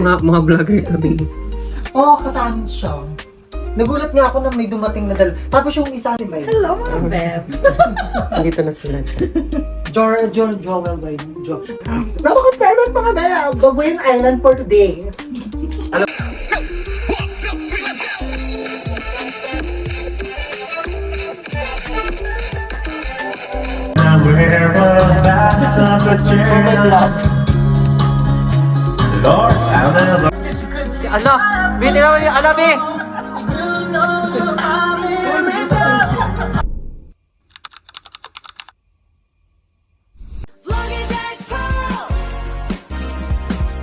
Mga vlogger kami. Oo, kasama siya. Nagulat nga ako na may dumating na Tapos yung isa ni Bay. Hello mga babes! Andito na sila. Joel Bay. Napaka-favorite mga dala. Babuyan Island for today. Ano? Bini naman yung alam eh!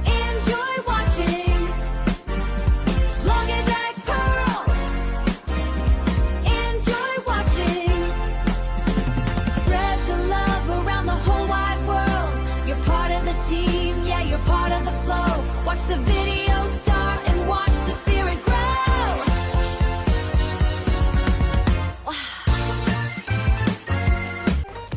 Enjoy watching. Vlogger Pearl. Enjoy watching. Spread the love around the whole wide world. You're part of the team, yeah, you're part of the flow. Watch the video start and watch the spirit grow.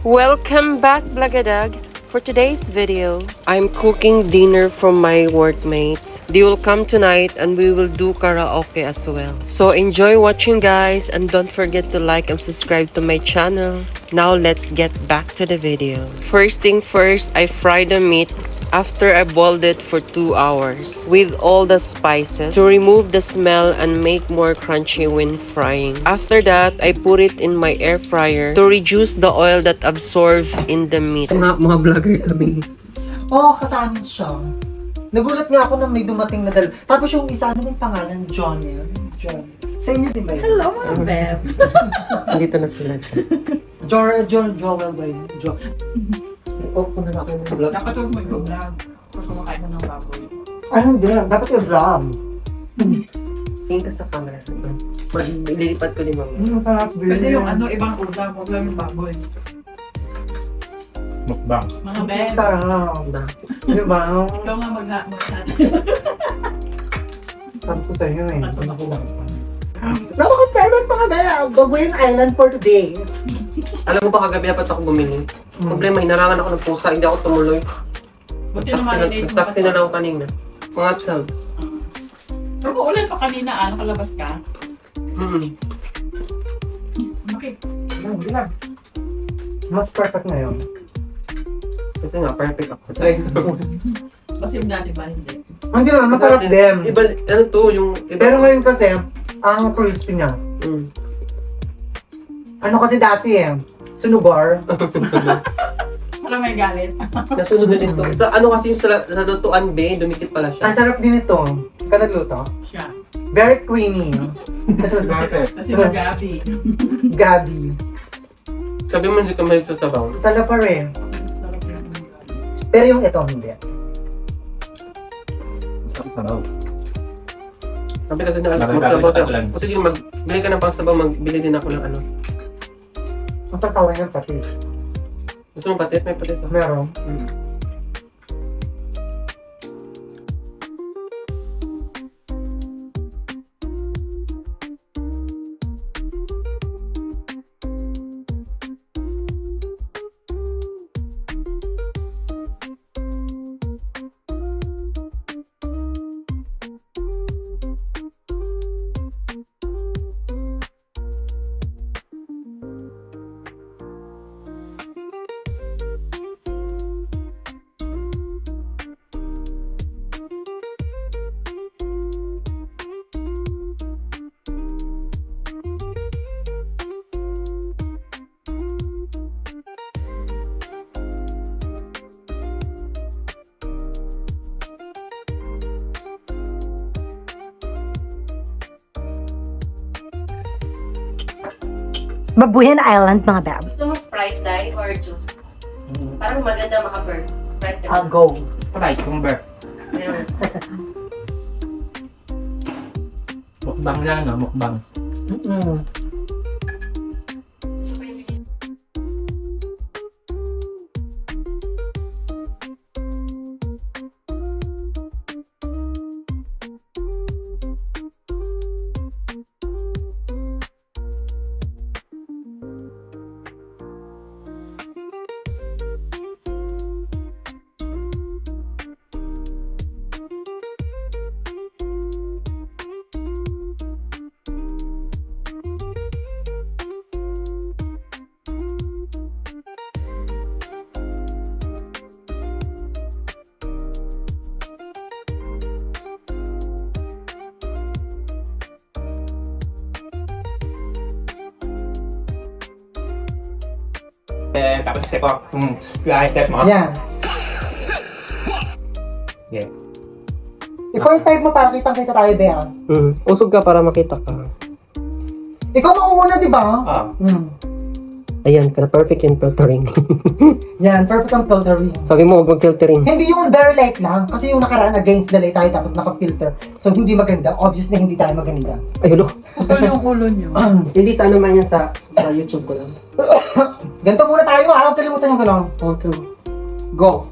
Welcome back, Blagadag. For today's video, I'm cooking dinner for my workmates. They will come tonight and we will do karaoke as well. So enjoy watching, guys, and don't forget to like and subscribe to my channel. Now let's get back to the video. First thing first, I fry the meat after I boiled it for 2 hours with all the spices to remove the smell and make more crunchy when frying. After that, I put it in my air fryer to reduce the oil that absorbs in the meat. Mga vlogger kami. Oo, kasama siya. Nagulat nga ako na may dumating na Tapos yung isa, ano yung pangalan? John. Sa inyo din ba yun? Hello mga babes! Andito na sila. Joel Bay. Open na ako ng vlog. Dapat huwag mo i-vlog kung kumakain mo ng baboy. Ay, hindi. Dapat yung vlog. Tingin ka sa camera. Lilipat ko ni mama. Masarap din. Pwede yung ibang ulam, huwag lang yung baboy. Mukbang. Mga babes, Sarap. Di ba? ikaw nga mag-natin. Sabi ko sa inyo eh. Napaka-favorite mga dala. Babuyan Island for today. Alam mo ba kagabi dapat ako bumili? Problema, hinarangan ako ng pusa, hindi ako tumuloy. Buti na marinate mo. Taxi na lang ako kanina. Mga 12. Pero ulan pa kanina, nakalabas ka? Bakit? Hindi lang. Mas perfect ngayon. Kasi nga, perfect ako. Try mo. Kasi yung dati ba hindi? Hindi lang, masarap din. Iba, ano to, yung... Iba, Pero ngayon kasi, ang crispy niya. Ano kasi dati sunugar. Parang may galit. Nasunod na dito. Sa ano kasi yung sa lutuan, be, dumikit pala Ang siya. sarap din ito. Ka nagluto. Siya. Very creamy. Kasi magabi. Gabi. Sabi mo hindi ka mahilig sa sabaw. Tala pa rin. Sarap yan. Pero yung ito, hindi. Sabaw. Sabi kasi na Marami magsabaw kami ka. lang. O sige, magbili ka ng pangsabaw, magbili din ako ng ano. Masasawa yung patis. Gusto mo patis? May patis ako. Meron. Babuyan Island mga bab. Gusto mo Sprite dye or juice? Parang maganda maka-burn. Sprite I'll go. Right, kumber. Ayun. Mukbang lang, no? Mukbang. Tapos step up. Step mo. Yan. Yeah. I-point 5 mo para kitang-kita tayo, Bea. Usog ka para makita ka. Ikaw makuuna, di ba? Ayan, perfect yung filtering. Yan, perfect ang filtering. Sabi mo, huwag mag-filtering. Hindi yung very light lang. Kasi yung nakaraan against the light tayo tapos naka-filter. So, hindi maganda. Obviously, hindi tayo maganda. Ay, hulo. Putol yung ulo niyo. Hindi sa ano man yan sa YouTube ko lang. Ganito muna tayo, ha? Huwag kalimutan yung gano'n. Oh, true. Go.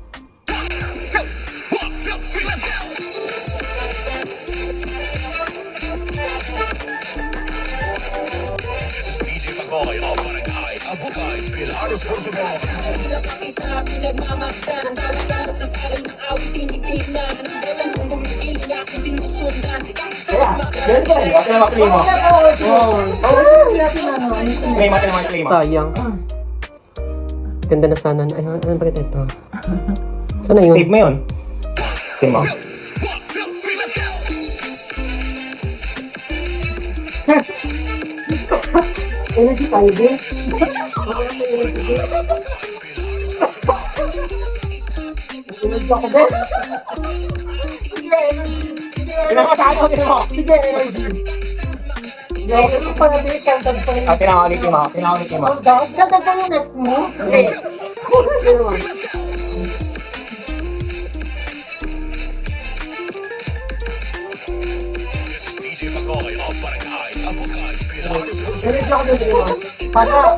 Play mo. Sayang. Ganda na sana. Ay, ano ba ito? Sana yun? Save mo yun. Save mo. Energy tayo, Bea. Energy ako, Bea. Sige, energy. Sige, energy. Ito pa na, Bea. Kantag pa rin. Pinakaulit mo. Pinakaulit mo. Kantag pa yung next mo. Okay. Energy ako doon, Bea. Para.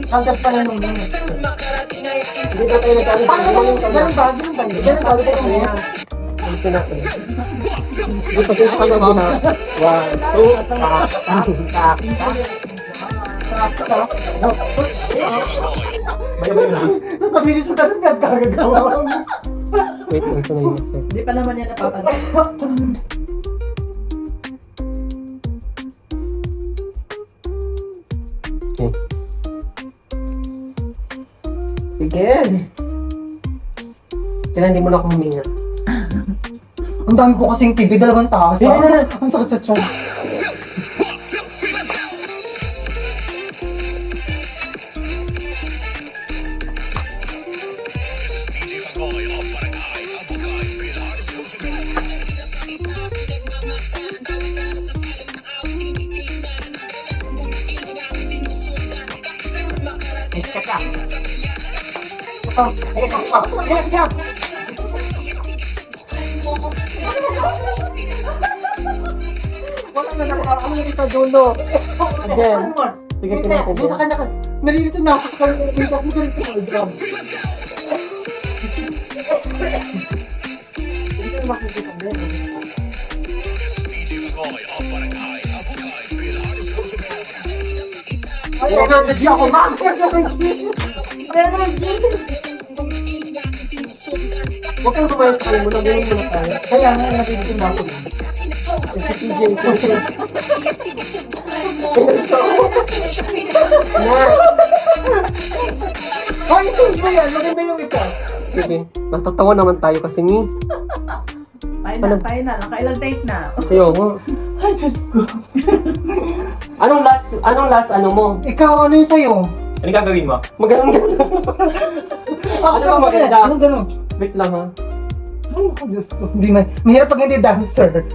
Kantag pa na nung Bea. Hindi ba tayo nagkakalit? Paano ba yung ganun ba? Ganun ba? Ganun ba? Ganun ba? Ito na. Ito pa na ba na? 1, 2, Sasabihin sa tanong ka, gagagawa mo. Wait, lang sa na yung effect. Hindi pa naman yan napapanood. Okay. Sige. Kailan hindi mo na ako huminga. Ang dami ko kasing TV, dalawang taas. Ang sakit sa tiyan. Wala na nakakaalam kita, Juno. Again. Sige, tinatin Yung sa kanya kasi, nalilito na ako sa kanya. Wait, ako ganito ko, job. Hindi ko makikita mo. Ay, energy ako, ma'am! Energy! Energy! Huwag kang tumayos sa kanya mo, nagaling mo na tayo. Kaya nga, nakikitin ako. Si TJ, Hoy, ito mo yan! Maganda yung ito! Sige. Natatawa naman tayo kasi ni. Tayo na. Nakailang take na. Ayaw mo. Ay, Diyos ko. Anong last ano mo? Ikaw, ano yung sa'yo? Ano gagawin mo? Maganon ka. Ako Ano ba maganda? Anong ganun? Wait lang ha. Ay, ako, Diyos ko. Hindi man. Mahirap pag hindi dancer.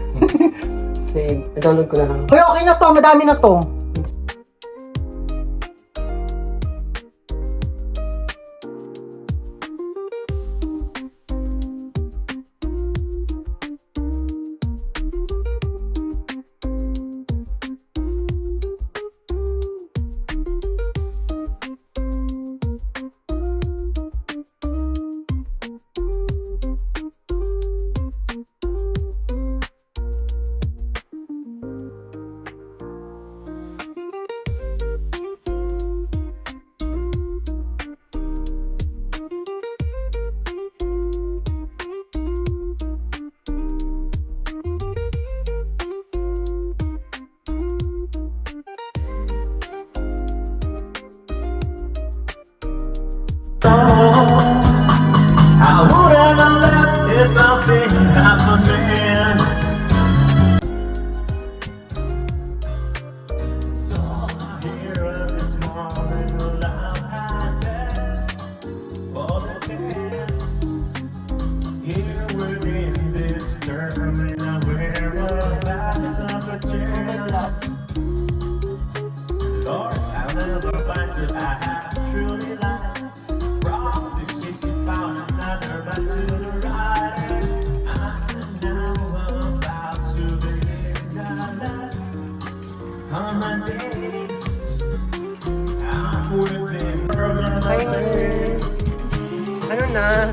Save. I-download ko na lang. Hoy, okay na to. Madami na to. Ano na?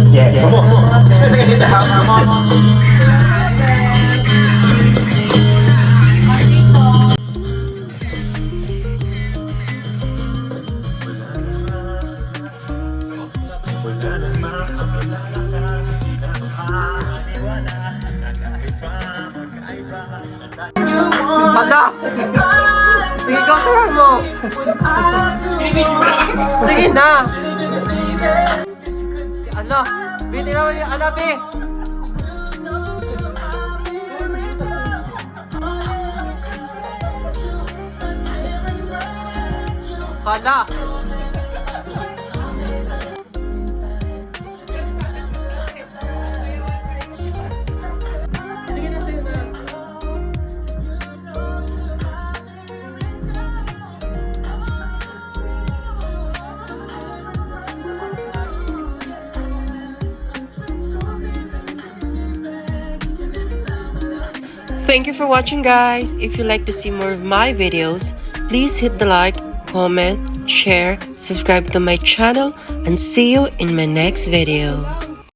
Yeah, come on. Let's get in the house, come on. Hala! Sige, gawin mo! Sige na! Ano? Bitin naman yung anabi! Hala! Sige na sa'yo na. Thank you for watching, guys. If you like to see more of my videos, please hit the like, comment, share, subscribe to my channel, and see you in my next video.